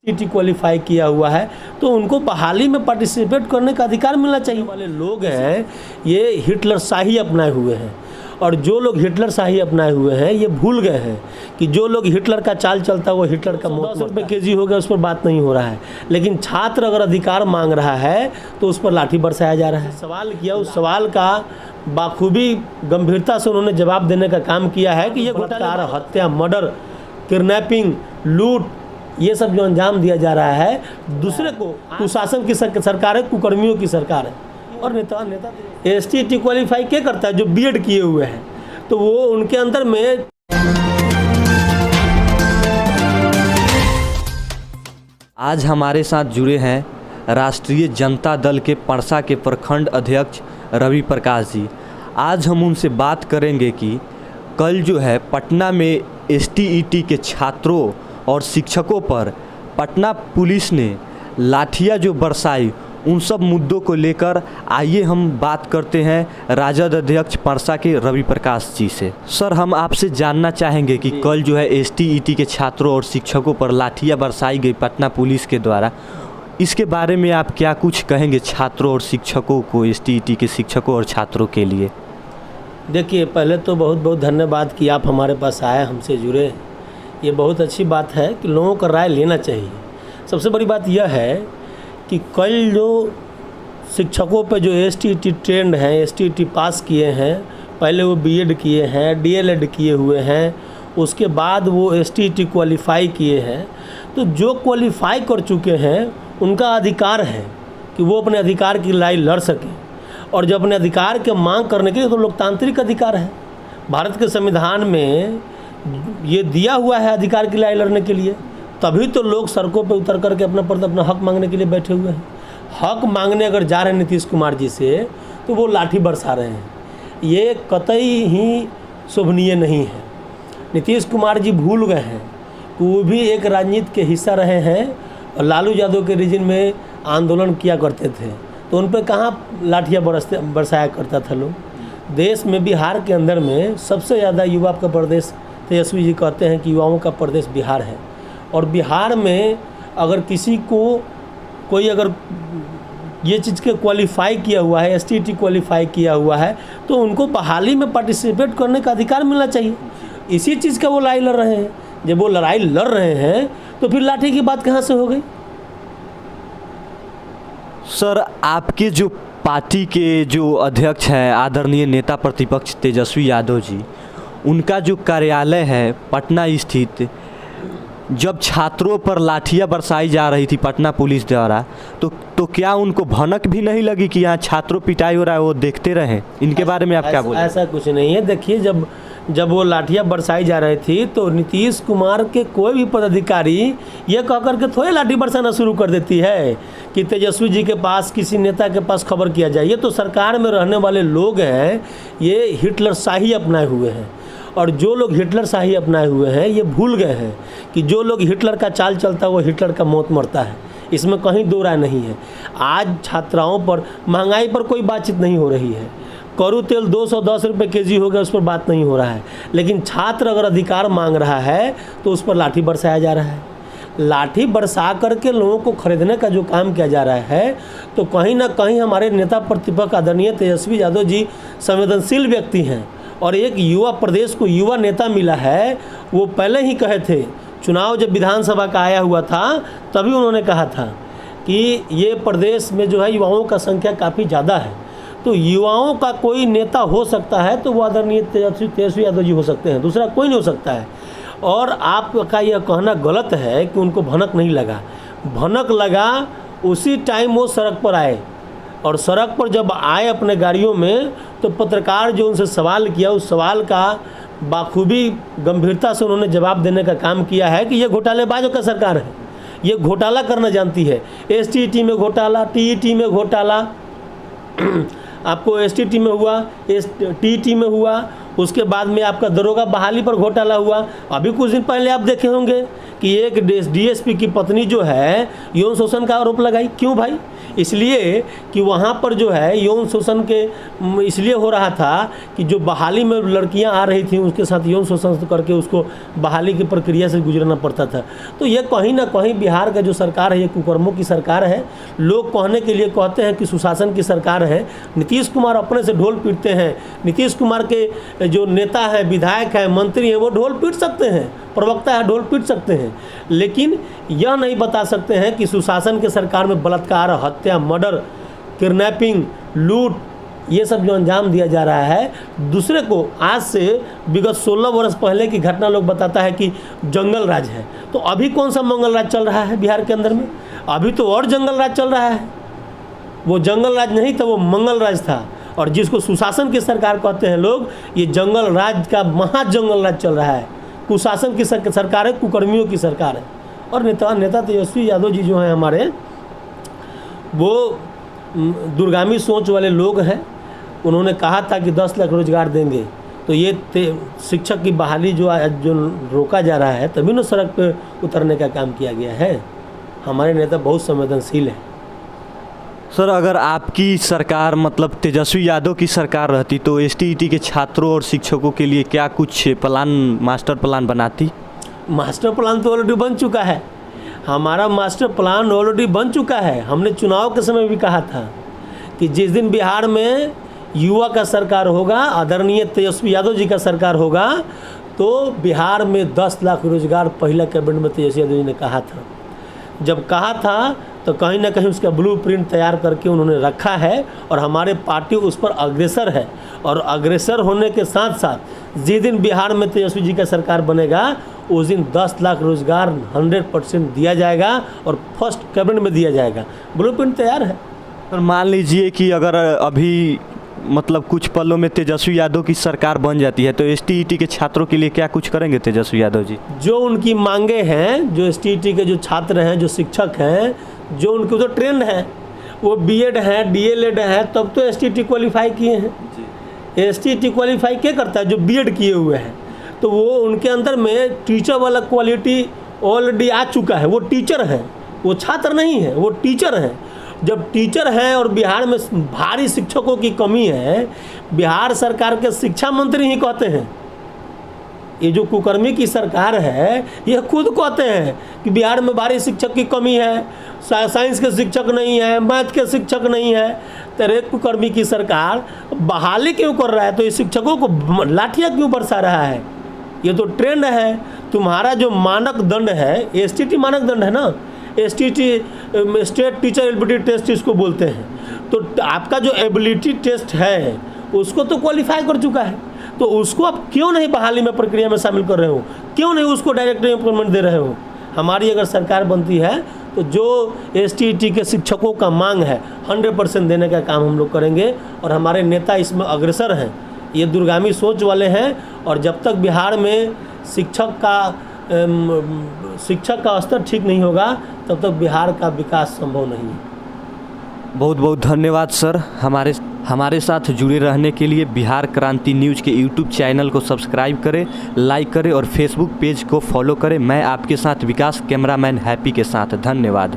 T qualify किया हुआ है तो उनको बहाली में पार्टिसिपेट करने का अधिकार मिलना चाहिए। वाले लोग हैं ये हिटलर शाही अपनाए हुए हैं, और जो लोग हिटलर शाही अपनाए हुए हैं ये भूल गए हैं कि जो लोग हिटलर का चाल चलता है वो हिटलर का 10 रुपये केजी हो गया, उस पर बात नहीं हो रहा है। लेकिन छात्र अगर अधिकार मांग रहा है तो उस पर लाठी बरसाया जा रहा है। सवाल किया, उस सवाल का बाखूबी गंभीरता से उन्होंने जवाब देने का काम किया है कि ये घोटाला, हत्या, मर्डर, किडनैपिंग, लूट, ये सब जो अंजाम दिया जा रहा है दूसरे को, कुशासन की सरकार है, कुकर्मियों की सरकार है। और नेता एसटी क्वालिफाई क्या करता है? जो बीएड किए हुए हैं, तो वो उनके अंदर में। आज हमारे साथ जुड़े हैं राष्ट्रीय जनता दल के परसा के प्रखंड अध्यक्ष रवि प्रकाश जी। आज हम उनसे बात करेंगे कि कल जो है पटना में एसटीईटी के छात्रों और शिक्षकों पर पटना पुलिस ने लाठियां जो बरसाई, उन सब मुद्दों को लेकर आइए हम बात करते हैं राजद अध्यक्ष परसा के रवि प्रकाश जी से। सर, हम आपसे जानना चाहेंगे कि कल जो है एसटीईटी के छात्रों और शिक्षकों पर लाठियां बरसाई गई पटना पुलिस के द्वारा, इसके बारे में आप क्या कुछ कहेंगे छात्रों और शिक्षकों को, एसटीईटी के शिक्षकों और छात्रों के लिए? देखिए, पहले तो बहुत बहुत धन्यवाद कि आप हमारे पास आए, हमसे जुड़े। ये बहुत अच्छी बात है कि लोगों का राय लेना चाहिए। सबसे बड़ी बात यह है कि कल जो शिक्षकों पे जो एसटीईटी ट्रेंड हैं, एसटीईटी पास किए हैं, पहले वो बीएड किए हैं, डीएलएड किए हुए हैं, उसके बाद वो एसटीईटी क्वालिफाई किए हैं, तो जो क्वालिफाई कर चुके हैं उनका अधिकार है कि वो अपने अधिकार की लड़ाई लड़ सकें। और जब अपने अधिकार के मांग करने के लिए तो लोकतांत्रिक अधिकार है, भारत के संविधान में ये दिया हुआ है अधिकार की लड़ाई लड़ने के लिए। तभी तो लोग सड़कों पे उतर करके अपना हक मांगने के लिए बैठे हुए हैं। हक मांगने अगर जा रहे हैं नीतीश कुमार जी से तो वो लाठी बरसा रहे हैं, ये कतई ही शोभनीय नहीं है। नीतीश कुमार जी भूल गए हैं कि वो भी एक राजनीति के हिस्सा रहे हैं और लालू यादव के रीजन में आंदोलन किया करते थे, तो उन पर कहाँ लाठियाँ बरसाया करता था लोग। देश में बिहार के अंदर में सबसे ज़्यादा युवा का प्रदेश, तेजस्वी जी कहते हैं कि युवाओं का प्रदेश बिहार है। और बिहार में अगर किसी को कोई अगर ये चीज़ के क्वालिफाई किया हुआ है, एसटीईटी क्वालिफाई किया हुआ है, तो उनको बहाली में पार्टिसिपेट करने का अधिकार मिलना चाहिए। इसी चीज़ का वो लड़ाई लड़ रहे हैं। जब वो लड़ाई लड़ रहे हैं तो फिर लाठी की बात कहाँ से हो गई? सर, आपके जो पार्टी के जो अध्यक्ष हैं आदरणीय नेता प्रतिपक्ष तेजस्वी यादव जी, उनका जो कार्यालय है पटना स्थित, जब छात्रों पर लाठियां बरसाई जा रही थी पटना पुलिस द्वारा, तो क्या उनको भनक भी नहीं लगी कि यहाँ छात्रों पिटाई हो रहा है, वो देखते रहे? इनके बारे में आप क्या बोलें? ऐसा कुछ नहीं है। देखिए, जब वो लाठियां बरसाई जा रही थी तो नीतीश कुमार के कोई भी पदाधिकारी ये कह करके थोड़े लाठी बरसाना शुरू कर देती है कि तेजस्वी जी के पास, किसी नेता के पास खबर किया जाए। ये तो सरकार में रहने वाले लोग हैं, ये हिटलर शाही अपनाए हुए हैं। और जो लोग हिटलर शाही अपनाए हुए हैं ये भूल गए हैं कि जो लोग हिटलर का चाल चलता है वो हिटलर का मौत मरता है। इसमें कहीं दो राय नहीं है। आज छात्राओं पर, महंगाई पर कोई बातचीत नहीं हो रही है। करू तेल 210 रुपये केजी हो गया, उस पर बात नहीं हो रहा है। लेकिन छात्र अगर अधिकार मांग रहा है तो उस पर लाठी बरसाया जा रहा है। लाठी बरसा करके लोगों को खरीदने का जो काम किया जा रहा है, तो कहीं ना कहीं हमारे नेता प्रतिपक्ष आदरणीय तेजस्वी यादव जी संवेदनशील व्यक्ति हैं और एक युवा प्रदेश को युवा नेता मिला है। वो पहले ही कहे थे, चुनाव जब विधानसभा का आया हुआ था तभी उन्होंने कहा था कि ये प्रदेश में जो है युवाओं का संख्या काफ़ी ज़्यादा है, तो युवाओं का कोई नेता हो सकता है तो वो आदरणीय तेजस्वी यादव जी हो सकते हैं, दूसरा कोई नहीं हो सकता है। और आपका यह कहना गलत है कि उनको भनक नहीं लगा। भनक लगा उसी टाइम वो सड़क पर आए, और सड़क पर जब आए अपने गाड़ियों में तो पत्रकार जो उनसे सवाल किया, उस सवाल का बाखूबी गंभीरता से उन्होंने जवाब देने का काम किया है कि ये घोटालेबाजों का सरकार है, ये घोटाला करना जानती है। एसटीईटी में घोटाला, टीईटी में घोटाला, आपको एसटीईटी में हुआ, टीईटी में हुआ, उसके बाद में आपका दरोगा बहाली पर घोटाला हुआ। अभी कुछ दिन पहले आप देखे होंगे कि एक डीएसपी की पत्नी जो है यौन शोषण का आरोप लगाई। क्यों भाई? इसलिए कि वहाँ पर जो है यौन शोषण के इसलिए हो रहा था कि जो बहाली में लड़कियाँ आ रही थी उसके साथ यौन शोषण करके उसको बहाली की प्रक्रिया से गुजरना पड़ता था। तो ये कहीं ना कहीं बिहार का जो सरकार है ये कुकर्मों की सरकार है। लोग कहने के लिए कहते हैं कि सुशासन की सरकार है। नीतीश कुमार अपने से ढोल पीटते हैं। नीतीश कुमार के जो नेता हैं, विधायक हैं, मंत्री हैं, वो ढोल पीट सकते हैं, प्रवक्ता है ढोल पीट सकते हैं, लेकिन यह नहीं बता सकते हैं कि सुशासन के सरकार में बलात्कार, हत्या, मर्डर, किडनैपिंग, लूट, ये सब जो अंजाम दिया जा रहा है दूसरे को। आज से विगत 16 वर्ष पहले की घटना लोग बताता है कि जंगल राज है। तो अभी कौन सा मंगल राज चल रहा है बिहार के अंदर में? अभी तो और जंगल राज चल रहा है। वो जंगल राज नहीं था, वो मंगल राज था। और जिसको सुशासन की सरकार कहते हैं लोग, ये जंगल राज का महाजंगल राज चल रहा है। कुशासन की सरकार है, कुकर्मियों की सरकार है। और नेता तेजस्वी यादव जी जो हैं हमारे, वो दूरगामी सोच वाले लोग हैं। उन्होंने कहा था कि 10 लाख रोजगार देंगे, तो ये शिक्षक की बहाली जो रोका जा रहा है, तभी न सड़क पे उतरने का काम किया गया है। हमारे नेता बहुत संवेदनशील हैं। सर, अगर आपकी सरकार मतलब तेजस्वी यादव की सरकार रहती तो एसटीईटी के छात्रों और शिक्षकों के लिए क्या कुछ मास्टर प्लान बनाती? मास्टर प्लान तो ऑलरेडी बन चुका है। हमारा मास्टर प्लान ऑलरेडी बन चुका है। हमने चुनाव के समय भी कहा था कि जिस दिन बिहार में युवा का सरकार होगा, आदरणीय तेजस्वी यादव जी का सरकार होगा, तो बिहार में 10 लाख रोजगार पहला कैबिनेट में तेजस्वी यादव जी ने कहा था। जब कहा था तो कहीं ना कहीं उसका ब्लूप्रिंट तैयार करके उन्होंने रखा है और हमारे पार्टी उस पर अग्रसर है। और अग्रसर होने के साथ साथ जिस दिन बिहार में तेजस्वी जी का सरकार बनेगा उस दिन 10 लाख रोजगार 100% दिया जाएगा और फर्स्ट कैबिनेट में दिया जाएगा। ब्लूप्रिंट तैयार है। सर, मान लीजिए कि अगर अभी मतलब कुछ पलों में तेजस्वी यादव की सरकार बन जाती है तो एसटीईटी के छात्रों के लिए क्या कुछ करेंगे तेजस्वी यादव जी? जो उनकी मांगे हैं, जो एसटीईटी के जो छात्र हैं, जो शिक्षक हैं, जो उनके तो ट्रेंड हैं, वो बीएड हैं, डीएलएड हैं, तब तो एसटीईटी क्वालिफाई किए हैं। एसटीईटी क्वालिफाई क्या करता है? जो बीएड किए हुए हैं। तो वो उनके अंदर में टीचर वाला क्वालिटी ऑलरेडी आ चुका है। वो टीचर हैं, वो छात्र नहीं है, वो टीचर हैं। जब टीचर हैं और बिहार में भारी शिक्षकों की कमी है, बिहार सरकार के शिक्षा मंत्री ही कहते हैं, ये जो कुकर्मी की सरकार है ये खुद कहते हैं कि बिहार में भारी शिक्षक की कमी है, साइंस के शिक्षक नहीं है, मैथ के शिक्षक नहीं है। तेरे कुकर्मी की सरकार बहाली क्यों कर रहा है? तो ये शिक्षकों को लाठियाँ क्यों बरसा रहा है? ये तो ट्रेंड है। तुम्हारा जो मानक दंड है, एसटीटी मानक दंड है ना, STT state teacher ability test इसको बोलते हैं। तो आपका जो एबिलिटी टेस्ट है उसको तो क्वालिफाई कर चुका है, तो उसको आप क्यों नहीं बहाली में प्रक्रिया में शामिल कर रहे हो? क्यों नहीं उसको डायरेक्ट एम्प्लॉयमेंट दे रहे हो? हमारी अगर सरकार बनती है तो जो एसटीईटी के शिक्षकों का मांग है 100% देने का काम हम लोग करेंगे। और हमारे नेता इसमें अग्रसर हैं, ये दूरगामी सोच वाले हैं। और जब तक बिहार में शिक्षक का स्तर ठीक नहीं होगा तब तक बिहार का विकास संभव नहीं है। बहुत बहुत धन्यवाद सर, हमारे साथ जुड़े रहने के लिए। बिहार क्रांति न्यूज़ के यूट्यूब चैनल को सब्सक्राइब करें, लाइक करें और फेसबुक पेज को फॉलो करें। मैं आपके साथ विकास, कैमरामैन हैप्पी के साथ। धन्यवाद।